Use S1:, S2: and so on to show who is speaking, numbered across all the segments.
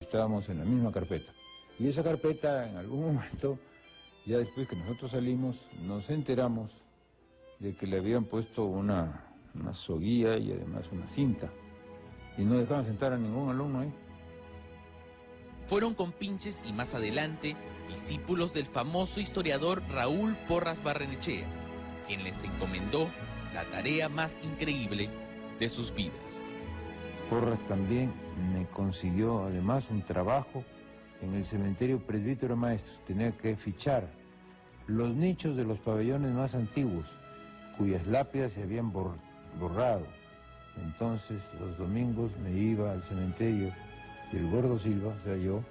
S1: estábamos en la misma carpeta. Y esa carpeta, en algún momento, ya después que nosotros salimos, nos enteramos de que le habían puesto una soguía y además una cinta. Y no dejaban sentar a ningún alumno ahí.
S2: Fueron compinches y más adelante discípulos del famoso historiador Raúl Porras Barrenechea, quien les encomendó la tarea más increíble de sus vidas.
S1: Porras también me consiguió además un trabajo en el cementerio Presbítero Maestros. Tenía que fichar los nichos de los pabellones más antiguos, cuyas lápidas se habían borrado. Entonces los domingos me iba al cementerio y el Gordo Silva, o sea yo,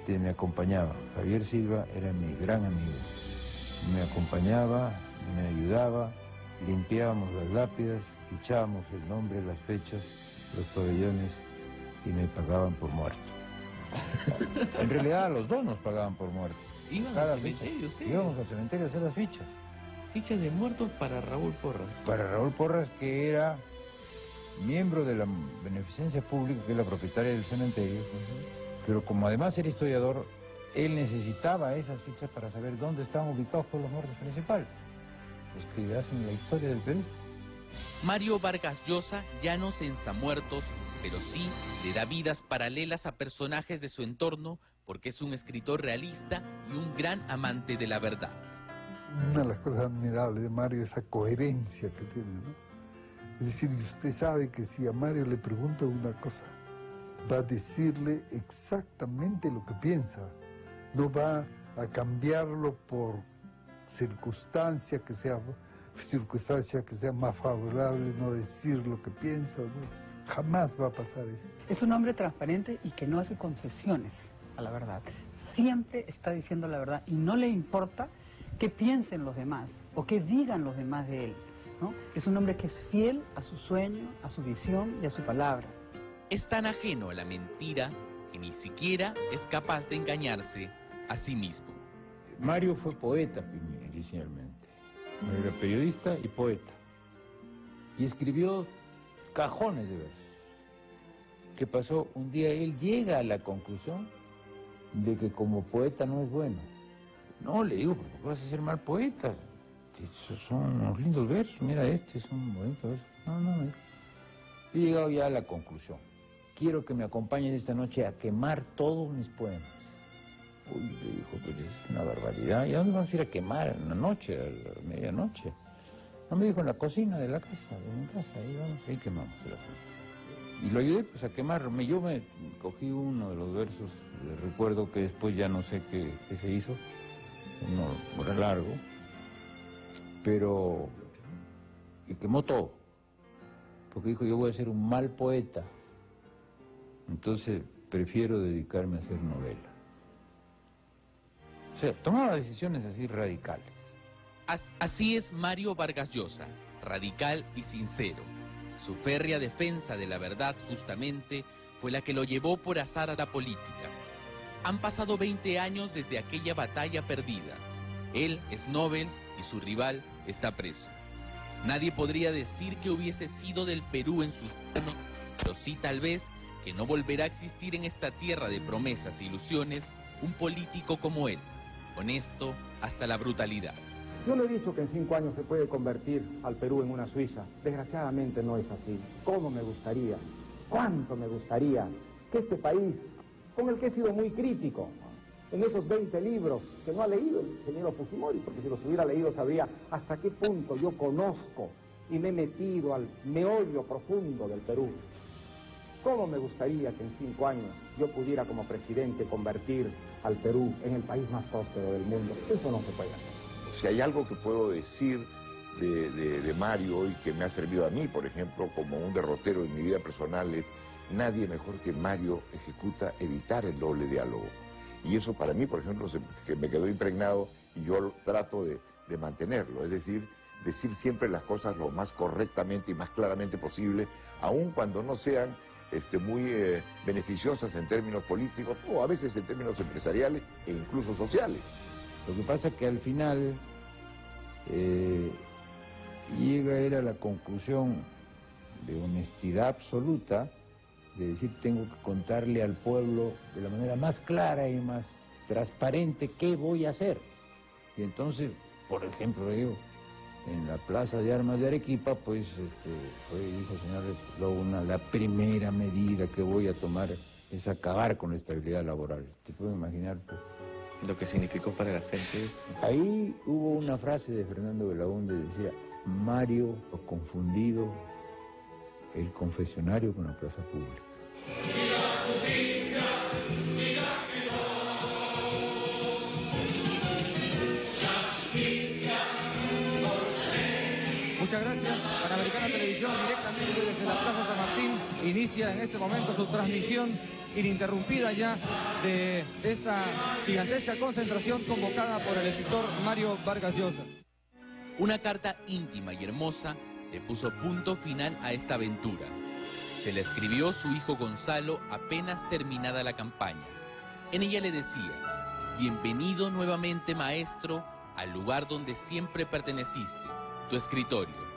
S1: me acompañaba. Javier Silva era mi gran amigo. Me acompañaba, me ayudaba, limpiábamos las lápidas, fichábamos el nombre, las fechas, los pabellones y me pagaban por muerto. En realidad los dos nos pagaban por muerto.
S2: ¿Iban al cementerio ustedes?
S1: Íbamos al cementerio a hacer las fichas.
S2: Fichas de muertos para Raúl Porras.
S1: Para Raúl Porras, que era miembro de la Beneficencia Pública, que es la propietaria del cementerio, pero como además era historiador, él necesitaba esas fichas para saber dónde estaban ubicados por los muertos principales, los que hacen la historia del Perú.
S2: Mario Vargas Llosa ya no censa muertos, pero sí le da vidas paralelas a personajes de su entorno, porque es un escritor realista y un gran amante de la verdad.
S3: Una de las cosas admirables de Mario es esa coherencia que tiene, ¿no? Es decir, usted sabe que si a Mario le pregunta una cosa, va a decirle exactamente lo que piensa. No va a cambiarlo por circunstancia que sea más favorable, no decir lo que piensa. ¿No? Jamás va a pasar eso.
S4: Es un hombre transparente y que no hace concesiones a la verdad. Siempre está diciendo la verdad y no le importa qué piensen los demás o qué digan los demás de él, ¿no? Es un hombre que es fiel a su sueño, a su visión y a su palabra.
S2: Es tan ajeno a la mentira que ni siquiera es capaz de engañarse a sí mismo.
S1: Mario fue poeta inicialmente. Era periodista y poeta. Y escribió cajones de versos. ¿Qué pasó? Un día él llega a la conclusión de que como poeta no es bueno. No, le digo, ¿por qué vas a ser mal poeta? Esos son unos lindos versos, mira, este es un bonito verso. No. He llegado ya a la conclusión. Quiero que me acompañes esta noche a quemar todos mis poemas. Uy, le dijo, pero es una barbaridad. ¿Y a dónde vamos a ir a quemar? En la noche, a la medianoche. No, me dijo, en la cocina de la casa, de mi casa, ahí vamos, ahí quemamos el asunto. Y lo ayudé pues a quemarme. Yo me cogí uno de los versos, recuerdo que después ya no sé qué se hizo. No, era largo, pero y quemó todo, porque dijo, yo voy a ser un mal poeta, entonces prefiero dedicarme a hacer novela. O sea, tomaba decisiones así radicales.
S2: Así es Mario Vargas Llosa, radical y sincero. Su férrea defensa de la verdad justamente fue la que lo llevó por azar a la política. Han pasado 20 años desde aquella batalla perdida. Él es Nobel y su rival está preso. Nadie podría decir que hubiese sido del Perú en sus manos, pero sí tal vez que no volverá a existir en esta tierra de promesas e ilusiones un político como él, honesto hasta la brutalidad.
S5: Yo no he dicho que en 5 años se puede convertir al Perú en una Suiza. Desgraciadamente no es así. ¿Cómo me gustaría? ¿Cuánto me gustaría que este país, con el que he sido muy crítico, en esos 20 libros que no ha leído el ingeniero Fujimori, porque si los hubiera leído sabría hasta qué punto yo conozco y me he metido al meollo profundo del Perú. ¿Cómo me gustaría que en 5 años yo pudiera como presidente convertir al Perú en el país más próspero del mundo? Eso no se puede hacer.
S6: Si hay algo que puedo decir de Mario y que me ha servido a mí, por ejemplo, como un derrotero en mi vida personal, es nadie mejor que Mario ejecuta evitar el doble diálogo. Y eso para mí, por ejemplo, que me quedó impregnado y yo trato de mantenerlo. Es decir siempre las cosas lo más correctamente y más claramente posible, aun cuando no sean muy beneficiosas en términos políticos o a veces en términos empresariales e incluso sociales.
S1: Lo que pasa es que al final llega él a la conclusión de honestidad absoluta de decir tengo que contarle al pueblo de la manera más clara y más transparente qué voy a hacer. Y entonces, por ejemplo, yo en la Plaza de Armas de Arequipa, pues dijo, señores, la primera medida que voy a tomar es acabar con la estabilidad laboral. ¿Te puedes imaginar? Pues?
S2: Lo que significó para la gente eso.
S1: Ahí hubo una frase de Fernando Belaúnde, decía, Mario ha confundido el confesionario con la plaza pública.
S7: Muchas gracias. Panamericana Televisión, directamente desde la Plaza San Martín, inicia en este momento su transmisión ininterrumpida ya de esta gigantesca concentración convocada por el escritor Mario Vargas Llosa.
S2: Una carta íntima y hermosa le puso punto final a esta aventura. Se la escribió su hijo Gonzalo apenas terminada la campaña. En ella le decía, bienvenido nuevamente maestro al lugar donde siempre perteneciste, tu escritorio.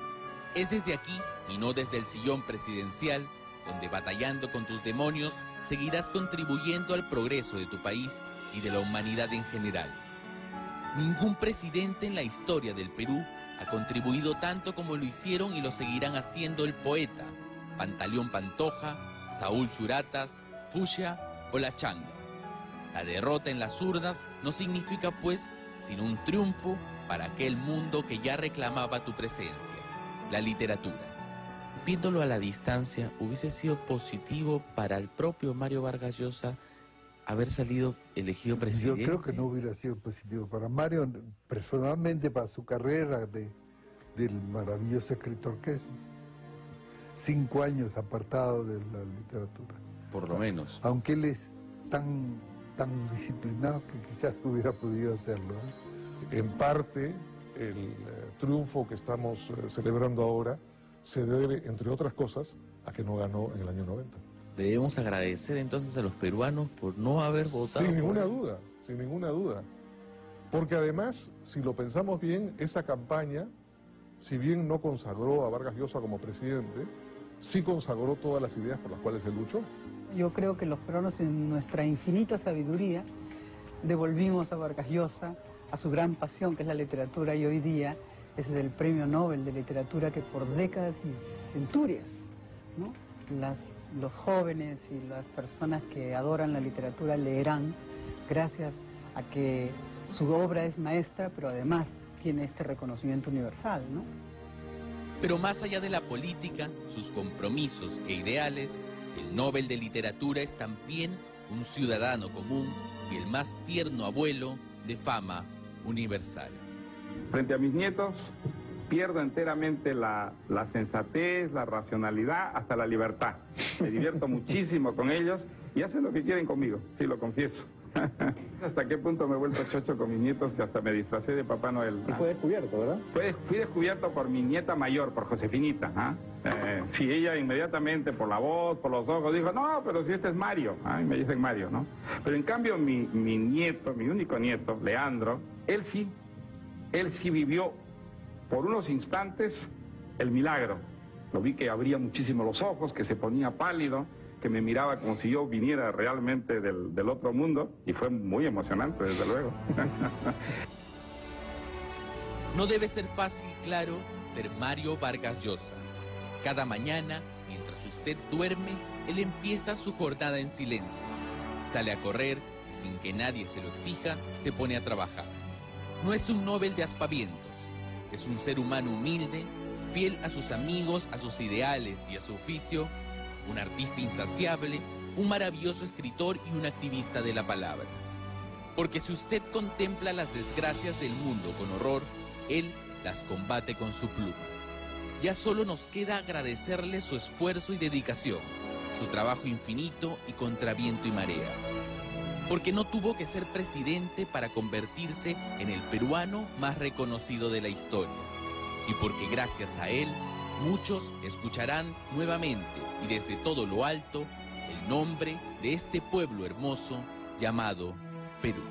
S2: Es desde aquí y no desde el sillón presidencial donde batallando con tus demonios seguirás contribuyendo al progreso de tu país y de la humanidad en general. Ningún presidente en la historia del Perú ha contribuido tanto como lo hicieron y lo seguirán haciendo el poeta Pantaleón Pantoja, Saúl Suratas, Fuxia o La Changa. La derrota en las urnas no significa pues sino un triunfo para aquel mundo que ya reclamaba tu presencia, la literatura. Viéndolo a la distancia, ¿hubiese sido positivo para el propio Mario Vargas Llosa haber salido elegido presidente?
S3: Yo creo que no hubiera sido positivo para Mario, personalmente, para su carrera del maravilloso escritor que es. 5 años apartado de la literatura.
S2: Por lo menos.
S3: Aunque él es tan disciplinado que quizás hubiera podido hacerlo.
S8: En parte, el triunfo que estamos celebrando ahora se debe, entre otras cosas, a que no ganó en el año 90.
S2: Debemos agradecer entonces a los peruanos por no haber votado.
S8: Sin ninguna duda, sin ninguna duda. Porque además, si lo pensamos bien, esa campaña, si bien no consagró a Vargas Llosa como presidente, sí consagró todas las ideas por las cuales él luchó.
S4: Yo creo que los peruanos, en nuestra infinita sabiduría, devolvimos a Vargas Llosa a su gran pasión, que es la literatura, y hoy día es el Premio Nobel de Literatura que por décadas y centurias, ¿no? Los jóvenes y las personas que adoran la literatura leerán gracias a que su obra es maestra, pero además tiene este reconocimiento universal, ¿no?
S2: Pero más allá de la política, sus compromisos e ideales, el Nobel de Literatura es también un ciudadano común y el más tierno abuelo de fama universal.
S5: Frente a mis nietos, pierdo enteramente la sensatez, la racionalidad, hasta la libertad. Me divierto muchísimo con ellos y hacen lo que quieren conmigo, sí, lo confieso. Hasta qué punto me he vuelto chocho con mis nietos que hasta me disfracé de Papá Noel. Y fue descubierto, ¿verdad? Fui descubierto por mi nieta mayor, por Josefinita. Sí, ella inmediatamente, por la voz, por los ojos, dijo, no, pero si este es Mario. Y me dicen Mario, ¿no? Pero en cambio mi nieto, mi único nieto, Leandro, él sí vivió por unos instantes el milagro. Lo vi que abría muchísimo los ojos, que se ponía pálido, que me miraba como si yo viniera realmente del otro mundo, y fue muy emocionante, desde luego.
S2: No debe ser fácil, claro, ser Mario Vargas Llosa. Cada mañana, mientras usted duerme, él empieza su jornada en silencio. Sale a correr y sin que nadie se lo exija, se pone a trabajar. No es un Nobel de aspavientos, es un ser humano humilde, fiel a sus amigos, a sus ideales y a su oficio, un artista insaciable, un maravilloso escritor y un activista de la palabra. Porque si usted contempla las desgracias del mundo con horror, él las combate con su pluma. Ya solo nos queda agradecerle su esfuerzo y dedicación, su trabajo infinito y contra viento y marea. Porque no tuvo que ser presidente para convertirse en el peruano más reconocido de la historia. Y porque gracias a él, muchos escucharán nuevamente y desde todo lo alto el nombre de este pueblo hermoso llamado Perú.